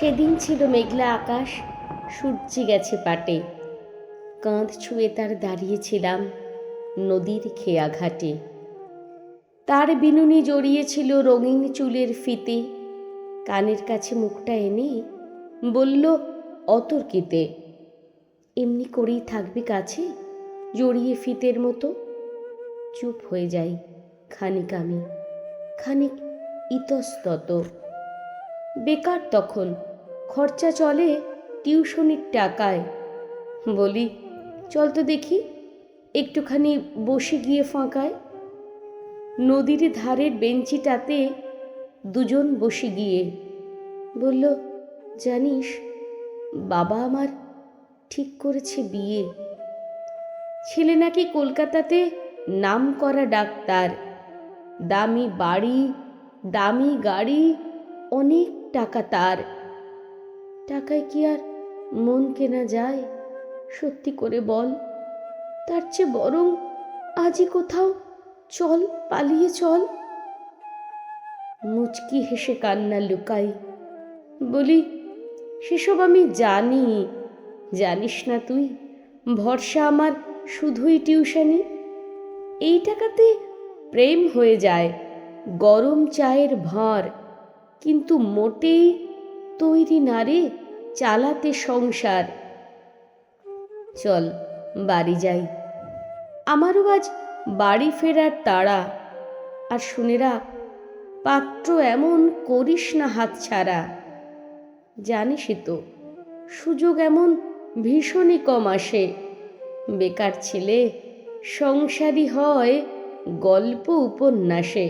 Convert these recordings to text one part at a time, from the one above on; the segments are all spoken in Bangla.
সেদিন ছিল মেঘলা আকাশ, সূর্যি গেছে পাটে। কাঁধ ছুঁয়ে তার দাঁড়িয়েছিলাম নদীর খেয়া ঘাটে। তার বিনুনি জড়িয়েছিল রঙিন চুলের ফিতে। কানের কাছে মুখটা এনে বলল অতর্কিতে, এমনি করেই থাকবি কাছে জড়িয়ে ফিতের মতো। চুপ হয়ে যাই খানিক আমি, খানিক ইতস্তত। বেকার তখন, খরচা চলে টিউশনির টাকায়। বলি চল তো দেখি একটুখানি বসে গিয়ে ফাঁকায়। নদীর ধারের বেঞ্চিটাতে দুজন বসে গিয়ে বলল, জানিস বাবা আমার ঠিক করেছে বিয়ে। ছেলে নাকি কলকাতাতে নাম করা ডাক্তার, দামি বাড়ি, দামি গাড়ি, অনেক টাকা তার। টাকায় কি আর মন কেনা যায়? সত্যি করে বল, তার চেয়ে বরং আজই কোথাও চল, পালিয়ে চল। মুচকি হেসে কান্না লুকাই, বলি সেসব আমি জানি। জানিস না তুই, ভরসা আমার শুধুই টিউশনি। এই টাকাতে প্রেম হয়ে যায় গরম চায়ের ভাঁড়, কিন্তু মোটেই তৈরি না রে চালাতে সংসার। চল বাড়ি যাই, আমারও আজ বাড়ি ফেরার তাড়া। আর শুনে রাখ, পাত্র এমন করিস না হাতছাড়া। জানিসই তো সুযোগ এমন ভীষণই কম আসে। বেকার ছেলে সংসারী হয় গল্প উপন্যাসে।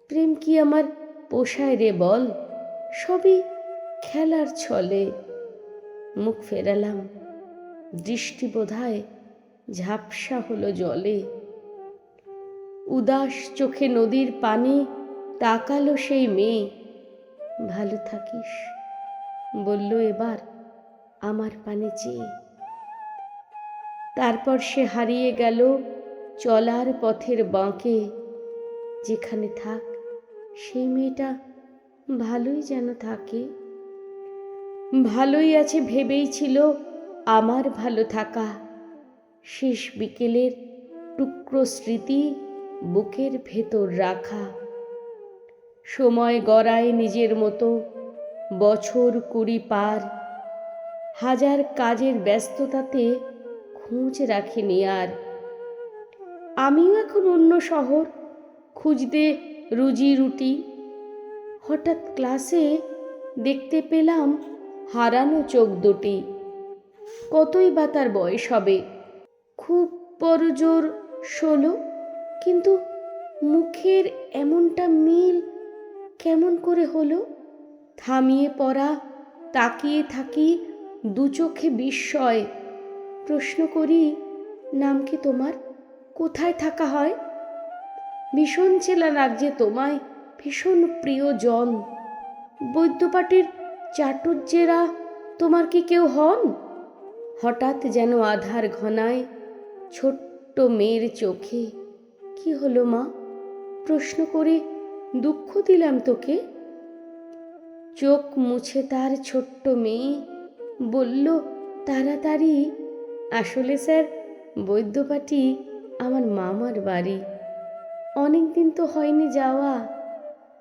প্রেম কি আমার পোষায় রে বল, সবই খেলার ছলে। মুখ ফেরালাম, দৃষ্টি বোধহয় ঝাপসা হলো জলে। উদাস চোখে নদীর পানে তাকালো সেই মেয়ে। ভালো থাকিস বলল এবার আমার পানে চেয়ে। তারপর সে হারিয়ে গেল চলার পথের বাঁকে। যেখানে থাক সেই মেয়েটা ভালোই যেন থাকে। ভালোই আছে ভেবেই ছিল আমার ভালো থাকা। শেষ বিকেলের টুকরো স্মৃতি বুকের ভেতর রাখা। সময় গড়ায় নিজের মতো, বছর 20 পার। হাজার কাজের ব্যস্ততাতে খোঁজ রাখিনি আর। আমিও এখন অন্য শহর খুঁজতে রুজি রুটি। হঠাৎ ক্লাসে দেখতে পেলাম হারানো চোখ দুটি। কতই বা তার বয়স হবে, খুব বড় জোর 16, কিন্তু মুখের এমনটা মিল কেমন করে হলো? থামিয়ে পড়া তাকিয়ে থাকি দু চোখে বিস্ময়। প্রশ্ন করি, নাম কি তোমার? কোথায় থাকা হয়? ভীষণ চেনা লাগছে তোমায়, ভীষণ প্রিয়জন। বৈদ্যপাটির চাটুজ্যেরা তোমার কি কেউ হন? হঠাৎ যেন আধার ঘনায় ছোট্ট মেয়ের চোখে। কি হলো মা? প্রশ্ন করে দুঃখ দিলাম তোকে? চোখ মুছে তার ছোট্ট মেয়ে বলল তাড়াতাড়ি, আসলে স্যার বৈদ্যপাটি আমার মামার বাড়ি। অনেক দিন তো হয়নি যাওয়া,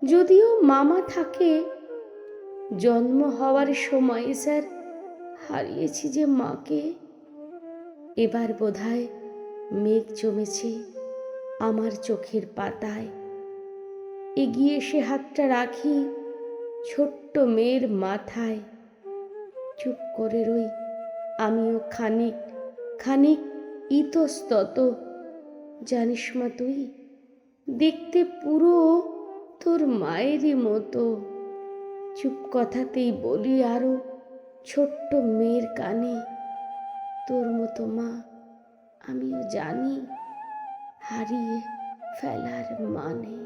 যদিও মামা থাকে। জন্ম হওয়ার সময় স্যার হারিয়েছি যে মাকে। এবার বোধহয় মেঘ জমেছে আমার চোখের পাতায়। এগিয়ে এসে হাতটা রাখি ছোট্ট মেয়ের মাথায়। চুপ করে রই আমিও খানিক খানিক ইতস্তত। জানিস মা তুই দেখতে পুরো তোর মায়েরই মতো। চুপ কথাতেই বলি আরো ছোট্ট মেয়ের কানে, তোর মতো মা আমিও জানি হারিয়ে ফেলার মানে।